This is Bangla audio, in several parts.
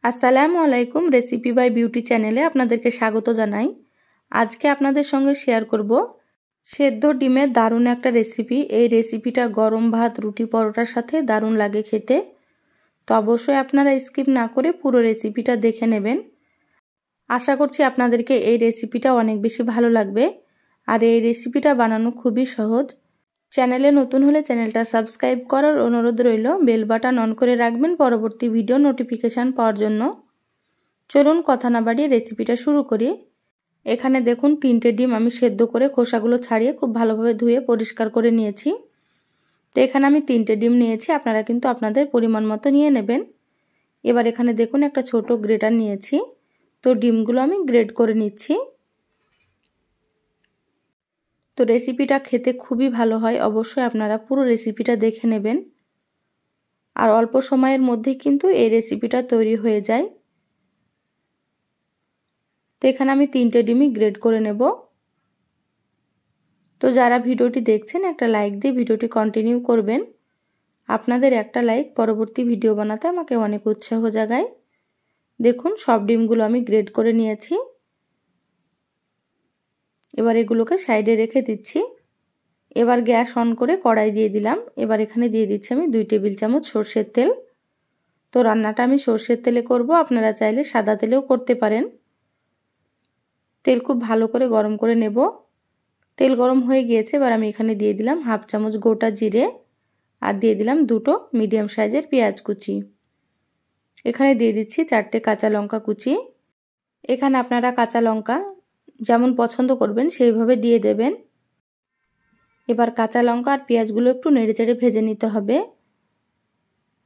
আসসালামু আলাইকুম। রেসিপি বাই বিউটি চ্যানেলে আপনাদেরকে স্বাগত জানাই। আজকে আপনাদের সঙ্গে শেয়ার করব সেদ্ধ ডিমের দারুণ একটা রেসিপি। এই রেসিপিটা গরম ভাত, রুটি, পরোটার সাথে দারুণ লাগে খেতে। তো অবশ্যই আপনারা স্কিপ না করে পুরো রেসিপিটা দেখে নেবেন। আশা করছি আপনাদেরকে এই রেসিপিটা অনেক বেশি ভালো লাগবে। আর এই রেসিপিটা বানানো খুবই সহজ। চ্যানেলে নতুন হলে চ্যানেলটা সাবস্ক্রাইব করার অনুরোধ রইল। বেল বাটন অন করে রাখবেন পরবর্তী ভিডিও নোটিফিকেশান পাওয়ার জন্য। চলুন কথা না বাড়িয়ে রেসিপিটা শুরু করি। এখানে দেখুন 3টে ডিম আমি সেদ্ধ করে খোসাগুলো ছাড়িয়ে খুব ভালোভাবে ধুয়ে পরিষ্কার করে নিয়েছি। তো এখানে আমি 3টে ডিম নিয়েছি, আপনারা কিন্তু আপনাদের পরিমাণ মতো নিয়ে নেবেন। এবার এখানে দেখুন একটা ছোট গ্রেটার নিয়েছি। তো ডিমগুলো আমি গ্রেট করে নিচ্ছি। তো রেসিপিটা খেতে খুবই ভালো হয়, অবশ্যই আপনারা পুরো রেসিপিটা দেখে নেবেন। আর অল্প সময়ের মধ্যেই কিন্তু এই রেসিপিটা তৈরি হয়ে যায়। তো এখানে আমি 3টে ডিমই গ্রেট করে নেব। তো যারা ভিডিওটি দেখছেন একটা লাইক দিয়ে ভিডিওটি কন্টিনিউ করবেন। আপনাদের একটা লাইক পরবর্তী ভিডিও বানাতে আমাকে অনেক উৎসাহ জাগায়। দেখুন সব ডিমগুলো আমি গ্রেট করে নিয়েছি। এবার এগুলোকে সাইডে রেখে দিচ্ছি। এবার গ্যাস অন করে কড়াই দিয়ে দিলাম। এবার এখানে দিয়ে দিচ্ছি আমি 2 টেবিল চামচ সরষের তেল। তো রান্নাটা আমি সরষের তেলে করব, আপনারা চাইলে সাদা তেলেও করতে পারেন। তেল খুব ভালো করে গরম করে নেব। তেল গরম হয়ে গিয়েছে। এবার আমি এখানে দিয়ে দিলাম 1/2 চামচ গোটা জিরে আর দিয়ে দিলাম 2টো মিডিয়াম সাইজের পেঁয়াজ কুচি। এখানে দিয়ে দিচ্ছি 4টে কাঁচা লঙ্কা কুচি। এখানে আপনারা কাঁচা লঙ্কা যেমন পছন্দ করবেন সেইভাবে দিয়ে দেবেন। এবার কাঁচা লঙ্কা আর পেঁয়াজগুলো একটু নেড়েচেড়ে ভেজে নিতে হবে।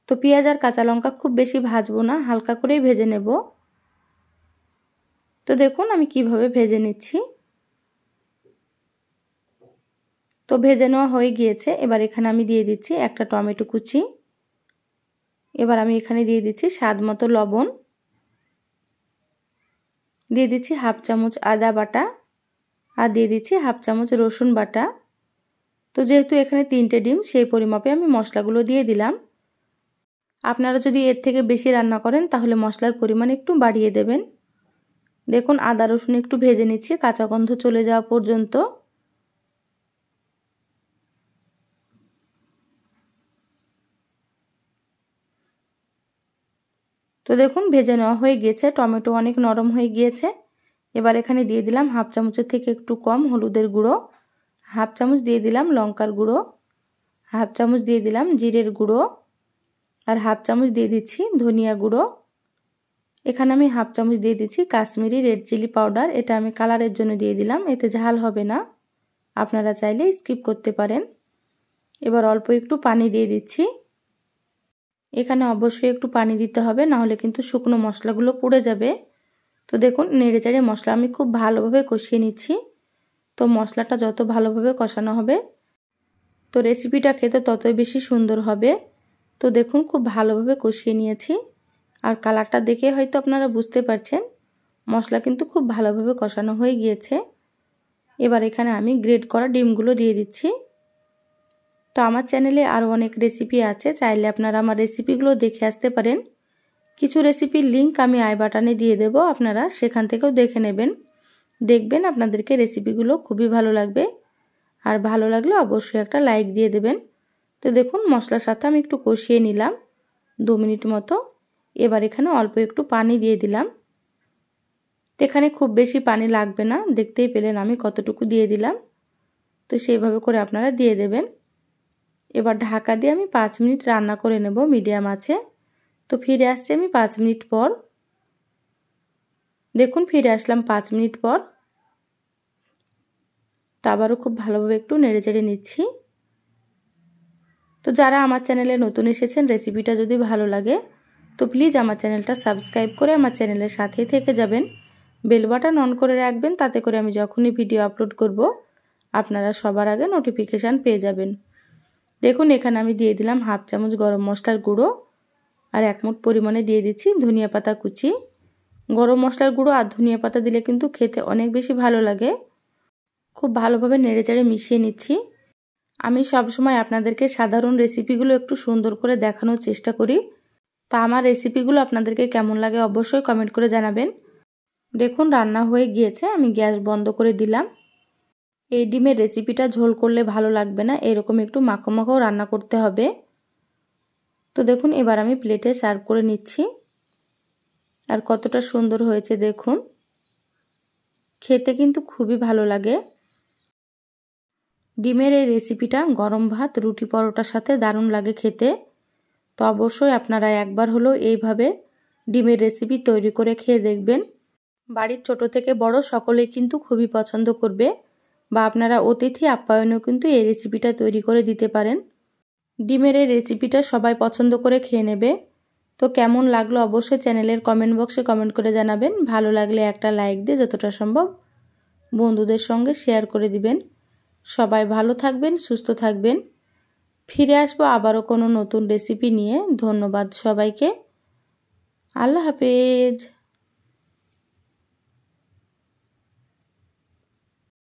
তো পেঁয়াজ আর কাঁচা লঙ্কা খুব বেশি ভাজবো না, হালকা করেই ভেজে নেব। তো দেখুন আমি কিভাবে ভেজে নিচ্ছি। তো ভেজে নেওয়া হয়ে গিয়েছে। এবার এখানে আমি দিয়ে দিচ্ছি একটা টমেটো কুচি। এবার আমি এখানে দিয়ে দিচ্ছি স্বাদ মতো লবণ। দিয়ে দিচ্ছি 1/2 চামচ আদা বাটা আর দিয়ে দিচ্ছি 1/2 চামচ রসুন বাটা। তো যেহেতু এখানে 3টে ডিম সেই পরিমাপে আমি মশলাগুলো দিয়ে দিলাম। আপনারা যদি এর থেকে বেশি রান্না করেন তাহলে মশলার পরিমাণ একটু বাড়িয়ে দেবেন। দেখুন আদা রসুন একটু ভেজে নিচ্ছি কাঁচা গন্ধ চলে যাওয়া পর্যন্ত। তো দেখুন ভেজে নেওয়া হয়ে গিয়েছে। টমেটো অনেক নরম হয়ে গিয়েছে। এবার এখানে দিয়ে দিলাম 1/2 চামচের থেকে একটু কম হলুদের গুঁড়ো, 1/2 চামচ দিয়ে দিলাম লঙ্কার গুঁড়ো, 1/2 চামচ দিয়ে দিলাম জিরের গুঁড়ো আর 1/2 চামচ দিয়ে দিচ্ছি ধনিয়া গুঁড়ো। এখানে আমি 1/2 চামচ দিয়ে দিচ্ছি কাশ্মীরি রেড চিলি পাউডার। এটা আমি কালারের জন্য দিয়ে দিলাম, এতে ঝাল হবে না, আপনারা চাইলে স্কিপ করতে পারেন। এবার অল্প একটু পানি দিয়ে দিচ্ছি। এখানে অবশ্যই একটু পানি দিতে হবে, না হলে কিন্তু শুকনো মশলাগুলো পুড়ে যাবে। তো দেখুন নেড়েচেড়ে মশলা আমি খুব ভালোভাবে কষিয়ে নিচ্ছি। তো মশলাটা যত ভালোভাবে কষানো হবে তো রেসিপিটা খেতে ততই বেশি সুন্দর হবে। তো দেখুন খুব ভালোভাবে কষিয়ে নিয়েছি। আর কালারটা দেখে হয়তো আপনারা বুঝতে পারছেন মশলা কিন্তু খুব ভালোভাবে কষানো হয়ে গিয়েছে। এবার এখানে আমি গ্রেট করা ডিমগুলো দিয়ে দিচ্ছি। তো আমার চ্যানেলে আরও অনেক রেসিপি আছে, চাইলে আপনারা আমার রেসিপিগুলো দেখে আসতে পারেন। কিছু রেসিপির লিংক আমি আই বাটনে দিয়ে দেব, আপনারা সেখান থেকেও দেখে নেবেন। দেখবেন আপনাদেরকে রেসিপিগুলো খুবই ভালো লাগবে। আর ভালো লাগলে অবশ্যই একটা লাইক দিয়ে দেবেন। তো দেখুন মশলার সাথে আমি একটু কষিয়ে নিলাম 2 মিনিট মতো। এবার এখানে অল্প একটু পানি দিয়ে দিলাম। তো এখানে খুব বেশি পানি লাগবে না, দেখতেই পেলেন আমি কতটুকু দিয়ে দিলাম। তো সেইভাবে করে আপনারা দিয়ে দেবেন। এবার ঢাকা দিয়ে আমি 5 মিনিট রান্না করে নেব মিডিয়াম আঁচে। তো ফিরে আসছি আমি 5 মিনিট পর। দেখুন ফিরে আসলাম 5 মিনিট পর। তো আবারও খুব ভালোভাবে একটু নেড়েচেড়ে নিচ্ছি। তো যারা আমার চ্যানেলে নতুন এসেছেন রেসিপিটা যদি ভালো লাগে তো প্লিজ আমার চ্যানেলটা সাবস্ক্রাইব করে আমার চ্যানেলের সাথেই থেকে যাবেন। বেল বাটন অন করে রাখবেন, তাতে করে আমি যখনই ভিডিও আপলোড করব আপনারা সবার আগে নোটিফিকেশান পেয়ে যাবেন। দেখুন এখানে আমি দিয়ে দিলাম 1/2 চামচ গরম মশলার গুঁড়ো আর 1 মুঠ পরিমাণে দিয়ে দিচ্ছি ধনিয়া পাতা কুচি। গরম মশলার গুঁড়ো আর ধনিয়া পাতা দিলে কিন্তু খেতে অনেক বেশি ভালো লাগে। খুব ভালোভাবে নেড়েচেড়ে মিশিয়ে নিচ্ছি। আমি সবসময় আপনাদেরকে সাধারণ রেসিপিগুলো একটু সুন্দর করে দেখানোর চেষ্টা করি, তা আমার রেসিপিগুলো আপনাদেরকে কেমন লাগে অবশ্যই কমেন্ট করে জানাবেন। দেখুন রান্না হয়ে গিয়েছে, আমি গ্যাস বন্ধ করে দিলাম। এই ডিমের রেসিপিটা ঝোল করলে ভালো লাগবে না, এরকম একটু মাখো মাখো রান্না করতে হবে। তো দেখুন এবার আমি প্লেটে সার্ভ করে নিচ্ছি। আর কতটা সুন্দর হয়েছে দেখুন, খেতে কিন্তু খুবই ভালো লাগে। ডিমের এই রেসিপিটা গরম ভাত, রুটি, পরোটার সাথে দারুণ লাগে খেতে। তো অবশ্যই আপনারা একবার হলেও এইভাবে ডিমের রেসিপি তৈরি করে খেয়ে দেখবেন। বাড়ির ছোট থেকে বড় সকলেই কিন্তু খুবই পছন্দ করবে, বা আপনারা অতিথি আপ্যায়নেও কিন্তু এই রেসিপিটা তৈরি করে দিতে পারেন। ডিমের এই রেসিপিটা সবাই পছন্দ করে খেয়ে নেবে। তো কেমন লাগলো অবশ্যই চ্যানেলের কমেন্ট বক্সে কমেন্ট করে জানাবেন। ভালো লাগলে একটা লাইক দিয়ে যতটা সম্ভব বন্ধুদের সঙ্গে শেয়ার করে দিবেন। সবাই ভালো থাকবেন, সুস্থ থাকবেন। ফিরে আসবো আবারও কোনো নতুন রেসিপি নিয়ে। ধন্যবাদ সবাইকে। আল্লাহ হাফেজ।